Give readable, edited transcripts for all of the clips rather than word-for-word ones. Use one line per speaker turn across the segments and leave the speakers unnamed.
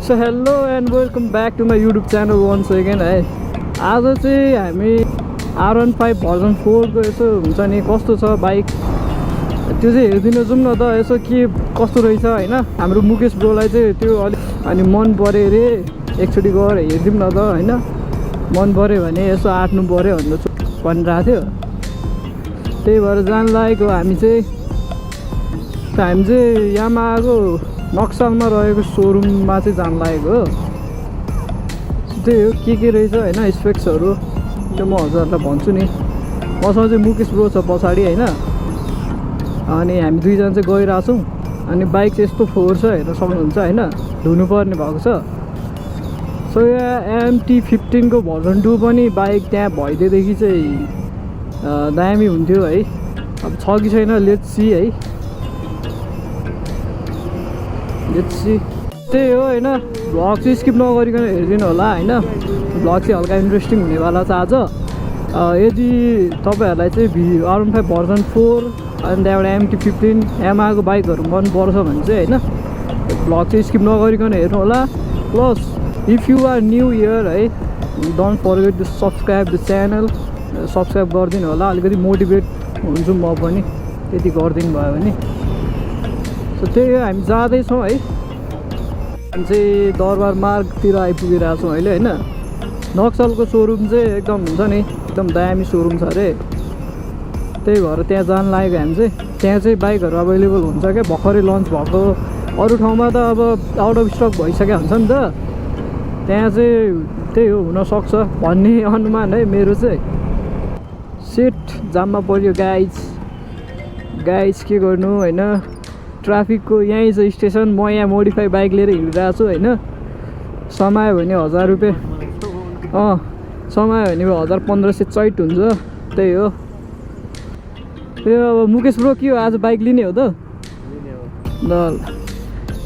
So hello and welcome back to my YouTube channel once again है। आज चाहिँ हामी R15 भर्जन 4 को यसो हुन्छ नि कस्तो छ बाइक त्यो चाहिँ हेरिदिनु जाउँ न त, यसो के कस्तो रहेछ होइन। हाम्रो मुकेश ब्रोलाई चाहिँ त्यो अलिक अनि मन पऱ्यो अरे, एकचोटि गएर हेरिदिउँ न त होइन। मन पऱ्यो भने यसो आँट्नु पऱ्यो भनिरहेको थियो, त्यही भएर जान लागेको हामी चाहिँ यामाहाको नक्सलमा रहेको सोरुममा चाहिँ जान लागेको हो। त्यही हो के रहेछ होइन स्पेक्सहरू त्यो म हजुरहरूलाई भन्छु नि। मसँग चाहिँ मुकेश ब्रो छ पछाडि होइन, अनि हामी दुईजना चाहिँ गइरहेछौँ। अनि बाइक चाहिँ यस्तो फोहोर छ हेर्न सक्नुहुन्छ होइन, धुनुपर्ने भएको छ। सो यहाँ MT15 को भर्जन 2 पनि बाइक त्यहाँ भइदिएदेखि चाहिँ दामी हुन्थ्यो है। अब छ कि छैन लेट्स सी है, लेट्स सी। त्यही हो होइन, भ्लग चाहिँ स्किप नगरिकन हेरिदिनु होला होइन। भ्लग चाहिँ हल्का इन्ट्रेस्टिङ हुनेवाला छ आज। यदि तपाईँहरूलाई चाहिँ R15 भर्जन 4 अनि त्यहाँबाट MT15 यामाहाको बाइकहरू मनपर्छ भने चाहिँ होइन भ्लग चाहिँ स्किप नगरिकन हेर्नु होला। Plus if you are new here है, don't forget to subscribe the channel. Subscribe गरिदिनु होला, अलिकति मोटिभेट हुन्छु म पनि त्यति गरिदिनु भयो भने। सो त्यही हो हामी जाँदैछौँ है। हामी चाहिँ दरबार मार्गतिर आइपुगिरहेको छौँ अहिले होइन। नक्सलको सोरुम चाहिँ एकदम हुन्छ नि एकदम दामी सोरुम छ अरे, त्यही भएर त्यहाँ जान लागेको हामी चाहिँ। त्यहाँ चाहिँ बाइकहरू अभाइलेबल हुन्छ क्या, भर्खरै लन्च भएको। अरू ठाउँमा त अब आउट अफ स्टक भइसक्यो हुन्छ नि त, त्यहाँ चाहिँ त्यही हो हुनसक्छ भन्ने अनुमान है मेरो चाहिँ। सेट जाममा पऱ्यो गाइज के गर्नु होइन। ट्राफिकको यहीँ छ स्टेसन, म यहाँ मोडिफाई बाइक लिएर हिँडिरहेको छु होइन। समायो भने 1000 रुपियाँ, समायो भने 1500 चैट हुन्छ। त्यही हो। त्यो अब मुकेश ब्रो के हो आज बाइक लिने हो त? ल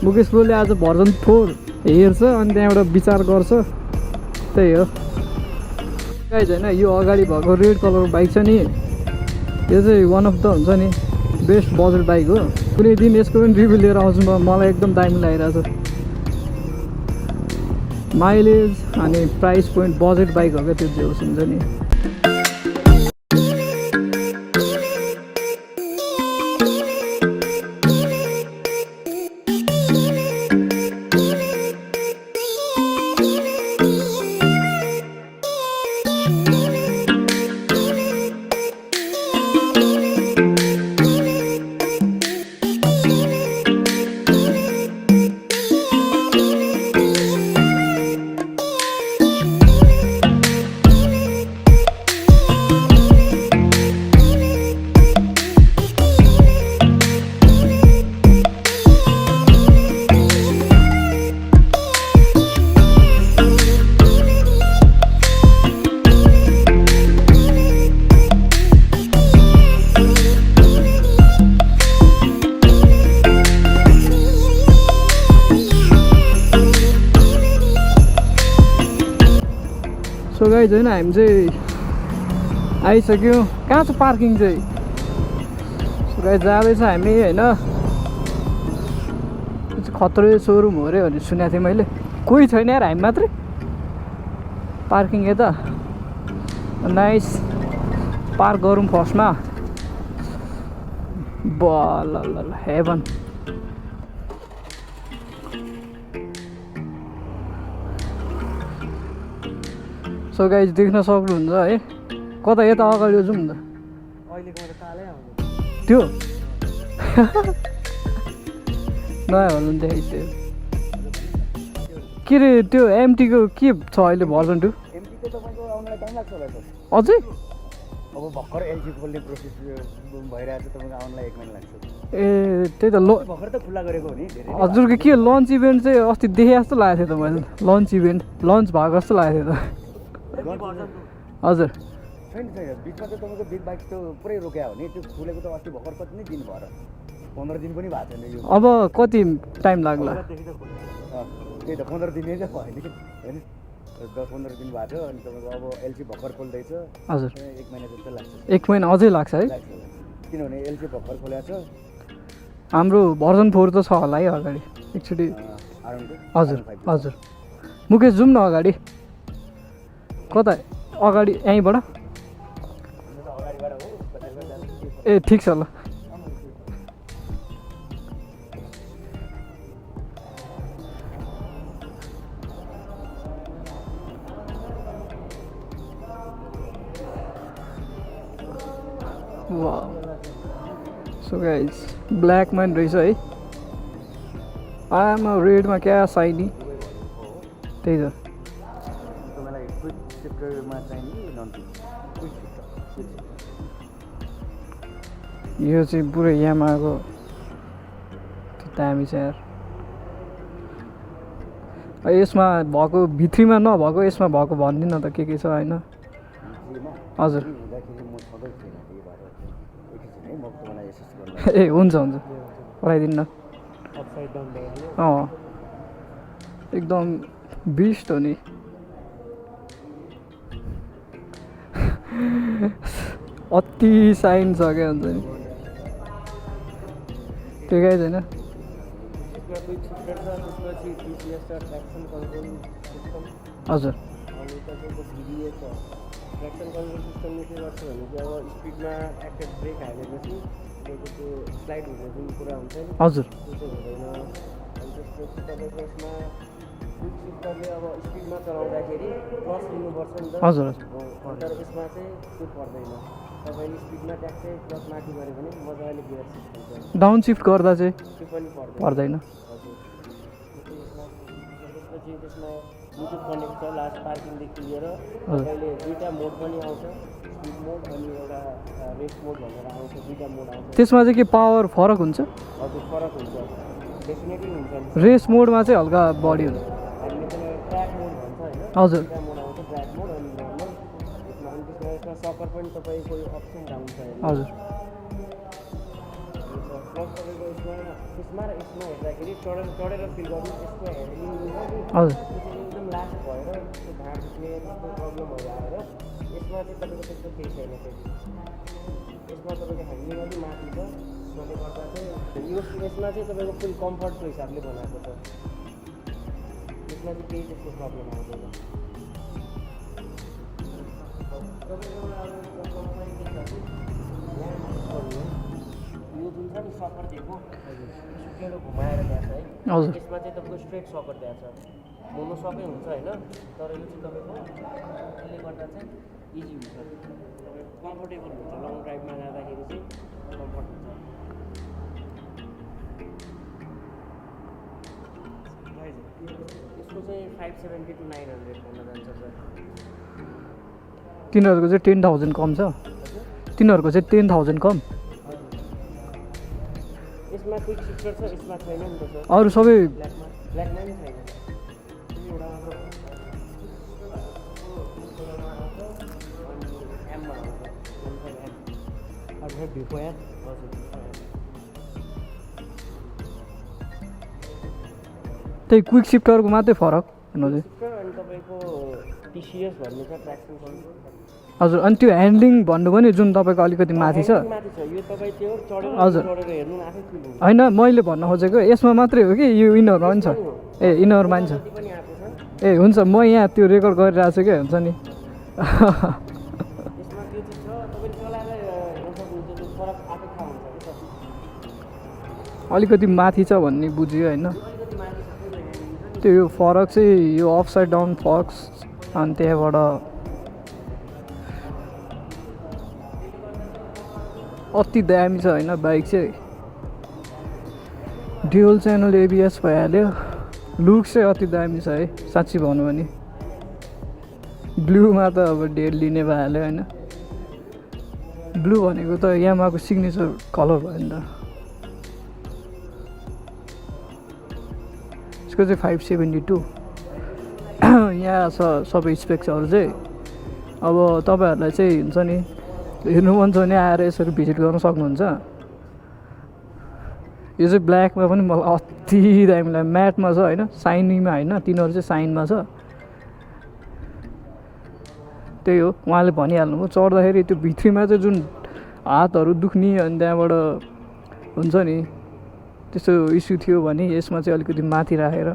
मुकेश ब्रोले आज भर्जन 4 हेर्छ अनि त्यहाँबाट विचार गर्छ, त्यही हो गाइज होइन। यो अगाडि भएको रेड कलरको बाइक छ नि, यो चाहिँ वान अफ द हुन्छ नि बेस्ट बजेट बाइक हो। कुनै दिन यसको पनि रिभ्यू लिएर आउँछु म, मलाई एकदम दामी लागिरहेको छ। माइलेज अनि प्राइस पोइन्ट बजेट बाइक हो क्या त्यो जे होस् हुन्छ नि। सो गाइज होइन हामी चाहिँ आइसक्यौँ। कहाँ छ पार्किङ चाहिँ? सो गाइज जाँदैछ हामी होइन। खत्रै सोरुम हो अरे भनेर सुनेको थिएँ मैले, कोही छैन यार हामी मात्रै पार्किङ यता। नाइस पार्क गरौँ फर्स्टमा। ल हेभन। सो गाइज देख्न सक्नुहुन्छ है, कता यता अगाडि जाउँ न त। त्यो नयाँ भन्नु देखाइसक्यो के अरे। त्यो MT को के छ अहिले भर्जन 2? अझै
अब भर्खर एलजी खोल्ने प्रोसेस भइरहेको छ, तपाईँको आउनलाई 1 महिना लाग्छ।
ए त्यही त
भर्खर त खुला गरेको हो नि।
हजुरको के लन्च इभेन्ट चाहिँ अस्ति देखे जस्तो लागेको थियो त मैले, लन्च इभेन्ट लन्च भएको जस्तो लागेको थियो त। हजुर
छैन बिचमा चाहिँ तपाईँको बिग बाइक त पुरै रोक्या हो नि, त्यो खुलेको त अस्ति भर्खर कति नै दिन भएर 15 दिन पनि भएको छैन यो।
अब कति टाइम लाग्ला?
त्यही त 15 दिन चाहिँ भयो नि होइन, 10-15 दिन भएको थियो। अनि तपाईँको अब एलसी भर्खर खोल्दैछ।
हजुर
1 महिना जस्तो लाग्छ।
1 महिना अझै लाग्छ है,
किनभने एलसी भर्खर खोलेको छ।
हाम्रो भर्जन 4 त छ होला है अगाडि एकचोटि हजुर हजुर मुकेश जाउँ न अगाडि कता अगाडि यहीँबाट ए ठिक छ ल वाह सो गाइस ब्ल्याकमा नि रहेछ है आमा रेडमा क्या साइनी त्यही त यो चाहिँ पुरै यामाको दामी छ यार यसमा भएको भित्रीमा नभएको यसमा भएको भनिदिनु त के छ होइन हजुर ए हुन्छ हुन्छ पठाइदिनु न एकदम बिस्ट हो नि अति साइन छ क्या हुन्छ नि त्यो गाई छैन हजुर
ट्र्याक्सन कन्ट्रोल सिस्टमले के गर्छ भने चाहिँ अब स्पिडमा एक्टिभ ब्रेक हालेपछि तपाईँको त्यो स्लाइड हुने जुन कुरा हुन्छ नि
हजुर
त्यो चाहिँ हुँदैन अनि त्यसपछि तपाईँको यसमा क्विक सिफ्टरले अब स्पिडमा चलाउँदाखेरि क्लच लिनुपर्छ नि त
हजुर
तर यसमा चाहिँ त्यो पर्दैन तपाईँले स्पिडमा ट्याक्कै क्लच माथि गऱ्यो भने मजाले गियर सिफ्ट हुन्छ
डाउन सिफ्ट गर्दा चाहिँ
त्यो पनि
पर्दैन
हजुर त्यसपछि त्यसमा ब्लुटुथ कनेक्ट छ लास्ट पार्किङदेखि लिएर तपाईँले दुईवटा मोड पनि आउँछ स्पिड मोड अनि एउटा रेस मोड भनेर आउँछ दुईवटा मोड आउँछ
त्यसमा चाहिँ के पावर फरक हुन्छ
हजुर फरक हुन्छ डेफिनेटली हुन्छ
रेस मोडमा चाहिँ हल्का बढी हुन्छ
हामीले त्यसलाई ट्र्याक मोड भन्छ होइन
हजुर
दुईवटा मोड आउँछ ट्र्याक मोड अनि नर्मल त्यसमा अनि त्यसमा सकर पनि तपाईँको अप्स एन्ड डाउन छ
हजुर
प्लस तपाईँको यसमा र यसमा हेर्दाखेरि चढेर फिल गर्नु यसको ह्यान्डलिङ हुन्छ नि
हजुर
एकदम लास्ट भएर त्यो ढाड दुख्ने त्यस्तो प्रब्लमहरू आएर यसमा चाहिँ तपाईँको त्यस्तो केही छैन फेरि यसमा तपाईँको ह्यान्डलिङ अलिक माथि छ त्यसले गर्दा चाहिँ यसमा चाहिँ तपाईँको फुल कम्फर्टको हिसाबले बनाएको छ यसमा चाहिँ केही त्यस्तो प्रब्लम आउँदैन यो जुन छ नि सकर दिएको सुकेर घुमाएर ल्याएको है
हजुर
यसमा चाहिँ तपाईँको स्ट्रेट सकर ल्याएको छ मोनो सबै हुन्छ होइन तर यो चाहिँ तपाईँको यसले गर्दा चाहिँ इजी हुन्छ तपाईँको कम्फर्टेबल हुन्छ लङ ड्राइभमा जाँदाखेरि चाहिँ कम्फर्ट हुन्छ यसको चाहिँ 570 to 900 भन्न जान्छ सर
तिनीहरूको चाहिँ 10,000 कम छ तिनीहरूको चाहिँ 10,000 कम
यसमा क्विक सिफ्टर छ यसमा छैन नि त सर
अरू सबै
ब्ल्याकमा नि छैन एउटा मात्र एममा आउँछ हजुर
त्यही क्विक सिफ्टरको मात्रै फरक भन्नु
सिफ्टर अनि तपाईँको टिसिएस भन्ने छ ट्र्याक्सन कन्ट्रोल
हजुर अनि त्यो ह्यान्डलिङ भन्नु पनि जुन तपाईँको अलिकति माथि छ
माथि छ यो तपाईँ त्यो चढेर
हजुर
चढेर हेर्नु आफै फिल हुन्छ
होइन मैले भन्न खोजेको यसमा मात्रै हो कि यो इनरमा पनि छ ए इनरमा पनि छ
जति पनि आएको छ
ए हुन्छ म यहाँ त्यो रेकर्ड गरिरहेको छु क्या हुन्छ नि
यसमा त्यो चाहिँ छ तपाईँले चलाएर हेर्नु सक्नुहुन्छ त्यो फरक आफै थाहा हुन्छ कि सर
अलिकति माथि छ भन्ने बुझ्यो होइन
अलिकति माथि छ
त्यो यो फरक चाहिँ यो अफ साइड डाउन फक्स अनि त्यहाँबाट अति दामी छ होइन बाइक चाहिँ ड्युअल च्यानल एबिएस भइहाल्यो लुक चाहिँ अति दामी छ है साँच्ची भन्नु भने ब्लूमा त अब डेली नै भइहाल्यो होइन ब्लू भनेको त यामाको सिग्नेचर कलर भयो नि त यसको चाहिँ 572 यहाँ छ सबै स्पेक्सहरू चाहिँ अब तपाईँहरूलाई चाहिँ हुन्छ नि हेर्नु मन छ भने आएर यसरी भिजिट गर्न सक्नुहुन्छ यो चाहिँ ब्ल्याकमा पनि मलाई अति दामी लाग्यो म्याटमा छ होइन साइनीमा होइन तिनीहरू चाहिँ साइनमा छ त्यही हो उहाँले भनिहाल्नुभयो चढ्दाखेरि त्यो भित्रीमा चाहिँ जुन हातहरू दुख्ने अनि त्यहाँबाट हुन्छ नि त्यस्तो इस्यु थियो भने यसमा चाहिँ अलिकति माथि राखेर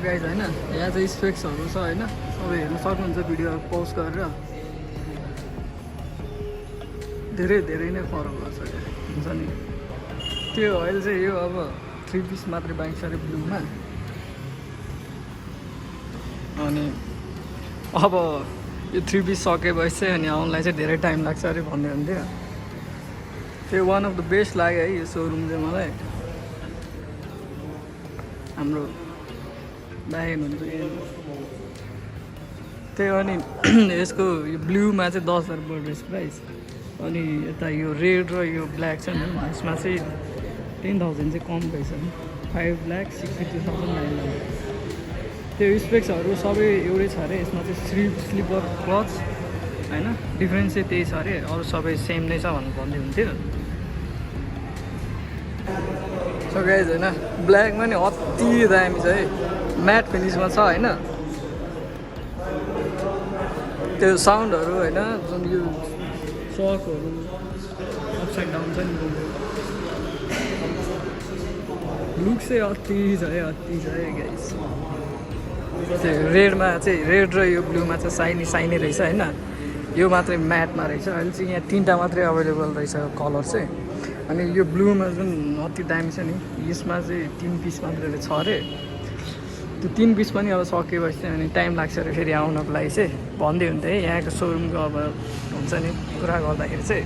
गाइज होइन यहाँ चाहिँ स्पेक्सहरू छ होइन सबै हेर्नु सक्नुहुन्छ भिडियो पज गरेर धेरै धेरै नै फरक गर्छ हुन्छ नि त्यो अहिले चाहिँ यो अब 3 पिस मात्रै बाइक छ अरे ब्लूमा अनि अब यो 3 पिस सकेपछि चाहिँ अनि आउनलाई चाहिँ धेरै टाइम लाग्छ अरे भन्दै हुन्थ्यो त्यो वान अफ द बेस्ट लाग्यो है यो सोरुम चाहिँ मलाई हाम्रो दाइ हुनुहुन्छ त्यही अनि यसको यो ब्लूमा चाहिँ 10,000 बढेछ प्राइस अनि यता यो रेड र यो ब्ल्याक छ नि यसमा चाहिँ 10,000 चाहिँ कम रहेछ 5,62,900 त्यो स्पेक्सहरू सबै एउटै छ अरे यसमा चाहिँ स्लिपर क्लच होइन डिफ्रेन्स चाहिँ त्यही छ अरे अरू सबै सेम नै छ भनेर भन्दै हुन्थ्यो सो गाइज होइन ब्ल्याकमा नि अति दामी छ है म्याट फिनिसमा छ होइन त्यो साउन्डहरू होइन जुन यो सकहरू अपसाइड डाउन छ नि लुक चाहिँ अति छ है गाइस त्यो रेडमा चाहिँ रेड र यो ब्लूमा चाहिँ साइनी रहेछ होइन यो मात्रै म्याटमा रहेछ अहिले चाहिँ यहाँ 3टा मात्रै अभाइलेबल रहेछ कलर चाहिँ अनि यो ब्लूमा जुन अति दामी छ नि यसमा चाहिँ 3 पिस मात्रै छ अरे त्यो 3 पिस पनि अब सकेपछि चाहिँ अनि टाइम लाग्छ अरे फेरि आउनको लागि चाहिँ भन्दै हुन्थ्यो है यहाँको सोरुमको अब हुन्छ नि कुरा गर्दाखेरि चाहिँ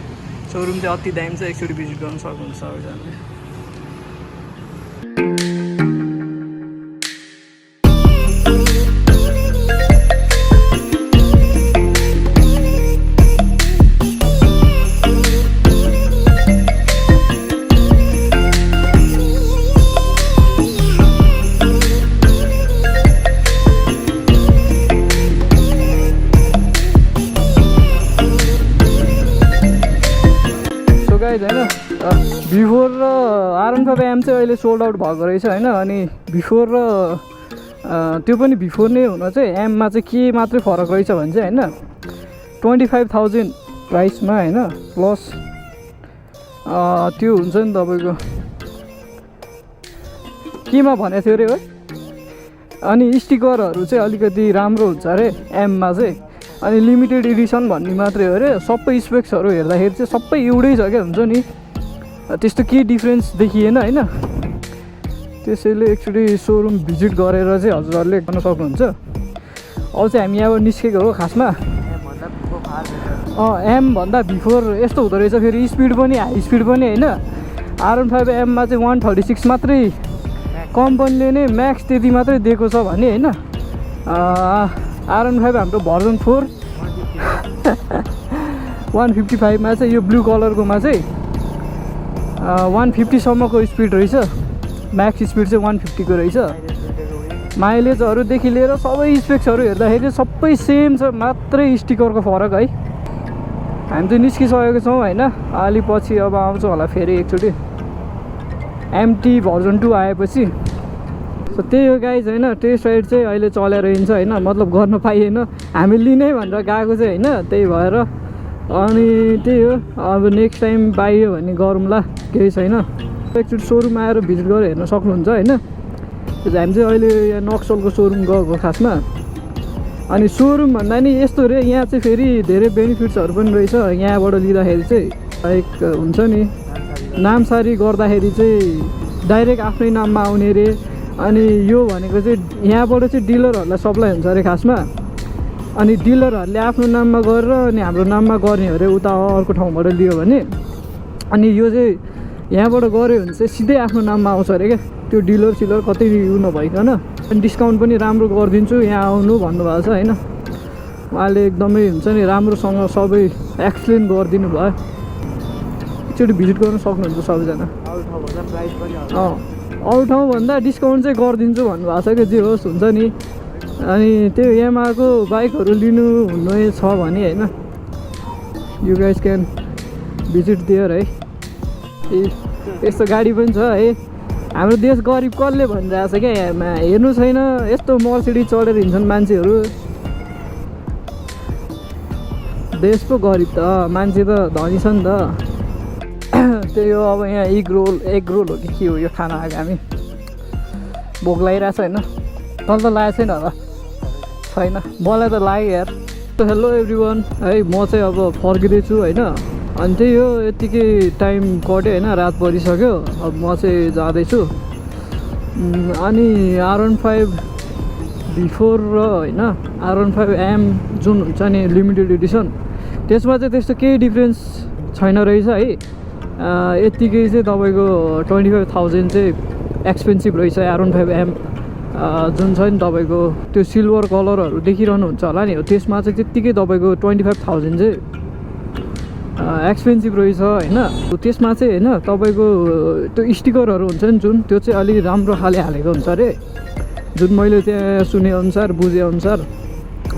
सोरुम चाहिँ अति दामी छ एकचोटि भिजिट गर्न सक्नुहुन्छ सबैजनाले होइन बिफोर र R15 एम चाहिँ अहिले सोल्ड आउट भएको रहेछ होइन अनि बिफोर र त्यो पनि बिफोर नै हुन चाहिँ एममा चाहिँ के मात्रै फरक रहेछ भने चाहिँ होइन 25,000 प्राइसमा होइन प्लस त्यो हुन्छ नि तपाईँको केमा भनेको थियो अरे हो अनि स्टिकरहरू चाहिँ अलिकति राम्रो हुन्छ अरे एममा चाहिँ अनि लिमिटेड एडिसन भन्ने मात्रै हो अरे सबै स्पेक्सहरू हेर्दाखेरि चाहिँ सबै एउटै छ क्या हुन्छ नि त्यस्तो के डिफ्रेन्स देखिएन होइन त्यसैले एकचोटि सोरुम भिजिट गरेर चाहिँ हजुरहरूले गर्न सक्नुहुन्छ अब चाहिँ हामी यहाँबाट निस्केको हो खासमा एम भन्दा बिफोर यस्तो हुँदो रहेछ फेरि स्पिड पनि हाई स्पिड पनि होइन R15 एममा चाहिँ 136 मात्रै कम्पनीले नै म्याक्स त्यति मात्रै दिएको छ भने होइन R15 हाम्रो भर्जन 4 155 मा चाहिँ यो ब्लू कलरकोमा चाहिँ 150 सम्मको स्पिड रहेछ म्याक्स स्पिड चाहिँ 150 को रहेछ माइलेजहरूदेखि लिएर सबै स्पेक्सहरू हेर्दाखेरि सबै सेम छ मात्रै स्टिकरको फरक है हामी चाहिँ निस्किसकेको छौँ होइन अलि पछि अब आउँछ होला फेरि एकचोटि एमटी भर्जन 2 आएपछि सो त्यही हो गाइज होइन टेस्ट राइड चाहिँ अहिले चलेर हिँड्छ होइन मतलब गर्न पाइएन हामी लिनै भनेर गएको चाहिँ होइन त्यही भएर अनि त्यही हो अब नेक्स्ट टाइम पाइयो भने गरौँला केही छैन एकचोटि सोरुम आएर भिजिट गरेर हेर्न सक्नुहुन्छ होइन हामी चाहिँ अहिले यहाँ नक्सलको सोरुम गएको खासमा अनि सोरुम भन्दा नि यस्तो रे यहाँ चाहिँ फेरि धेरै बेनिफिट्सहरू पनि रहेछ यहाँबाट लिँदाखेरि चाहिँ लाइक हुन्छ नि नामसारी गर्दाखेरि चाहिँ डाइरेक्ट आफ्नै नाममा आउने रे अनि यो भनेको चाहिँ यहाँबाट चाहिँ डिलरहरूलाई सप्लाई हुन्छ अरे खासमा अनि डिलरहरूले आफ्नो नाममा गरेर अनि हाम्रो नाममा गर्ने अरे उता अर्को ठाउँबाट लियो भने अनि यो चाहिँ यहाँबाट गऱ्यो भने चाहिँ सिधै आफ्नो नाममा आउँछ अरे क्या त्यो डिलर कतै उयो नभइकन अनि डिस्काउन्ट पनि राम्रो गरिदिन्छु यहाँ आउनु भन्नुभएको छ होइन उहाँले एकदमै हुन्छ नि राम्रोसँग सबै एक्सप्लेन गरिदिनु भयो एकचोटि भिजिट गर्न सक्नुहुन्छ सबैजना अरू ठाउँभन्दा डिस्काउन्ट चाहिँ गरिदिन्छु भन्नुभएको छ कि जे होस् हुन्छ नि अनि त्यो यामाहाको बाइकहरू लिनु हुने छ भने होइन you guys can visit there है यस्तो गाडी पनि छ है हाम्रो देश गरिब कसले भनिरहेको छ क्या हेर्नु छैन यस्तो मर्सिडिज चढेर हिँड्छन् मान्छेहरू देश पो गरिब त मान्छे त धनी छ नि त त्यही हो अब यहाँ एग रोल हो कि के हो यो खाना आएको हामी भोक लागिरहेछ होइन तल त लागेको छैन होला छैन मलाई त लाग्यो यार हेलो एभ्रिवान है म चाहिँ अब फर्किँदैछु होइन अनि त्यही हो यतिकै टाइम कट्यो होइन रात परिसक्यो अब म चाहिँ जाँदैछु अनि R15 बिफोर र होइन R15 एम जुन हुन्छ नि लिमिटेड एडिसन त्यसमा चाहिँ त्यस्तो केही डिफ्रेन्स छैन रहेछ है यत्तिकै चाहिँ तपाईँको 25,000 चाहिँ एक्सपेन्सिभ रहेछ R15 एम जुन छ नि तपाईँको त्यो सिल्भर कलरहरू देखिरहनुहुन्छ होला नि त्यसमा चाहिँ त्यत्तिकै तपाईँको 25,000 चाहिँ एक्सपेन्सिभ रहेछ होइन त्यसमा चाहिँ होइन तपाईँको त्यो स्टिकरहरू हुन्छ नि जुन त्यो चाहिँ अलिक राम्रो खाले हालेको हुन्छ अरे जुन मैले त्यहाँ सुनेअनुसार बुझेअनुसार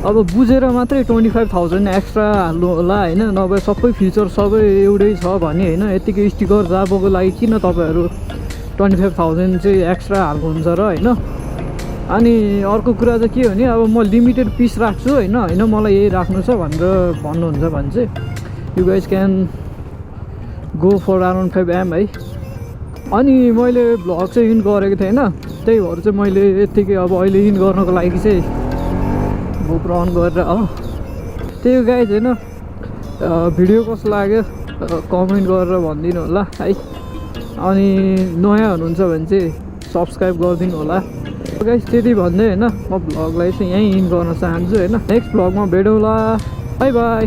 अब बुझेर मात्रै 25,000 एक्स्ट्रा हाल्नु होला होइन नभए सबै फिचर सबै एउटै छ भने होइन यत्तिकै स्टिकर जाबोको लागि किन तपाईँहरू 25,000 चाहिँ एक्स्ट्रा हाल्नुहुन्छ र होइन अनि अर्को कुरा चाहिँ के हो भने अब म लिमिटेड पिस राख्छु होइन होइन मलाई यही राख्नु छ भनेर भन्नुहुन्छ भने चाहिँ you guys can go for R15 M है अनि मैले भ्लग चाहिँ इन गरेको थिएँ होइन त्यही भएर चाहिँ मैले यत्तिकै अब अहिले इन गर्नको लागि चाहिँ गोप्रो अन गरेर हो त्यही हो गाइज होइन भिडियो कस्तो लाग्यो कमेन्ट गरेर भनिदिनु होला है अनि नयाँ हुनुहुन्छ भने चाहिँ सब्सक्राइब गरिदिनु होला गाइज त्यति भन्दै होइन म भ्लगलाई चाहिँ यहीँ इन गर्न चाहन्छु होइन नेक्स्ट भ्लगमा भेटौँला बाई बाई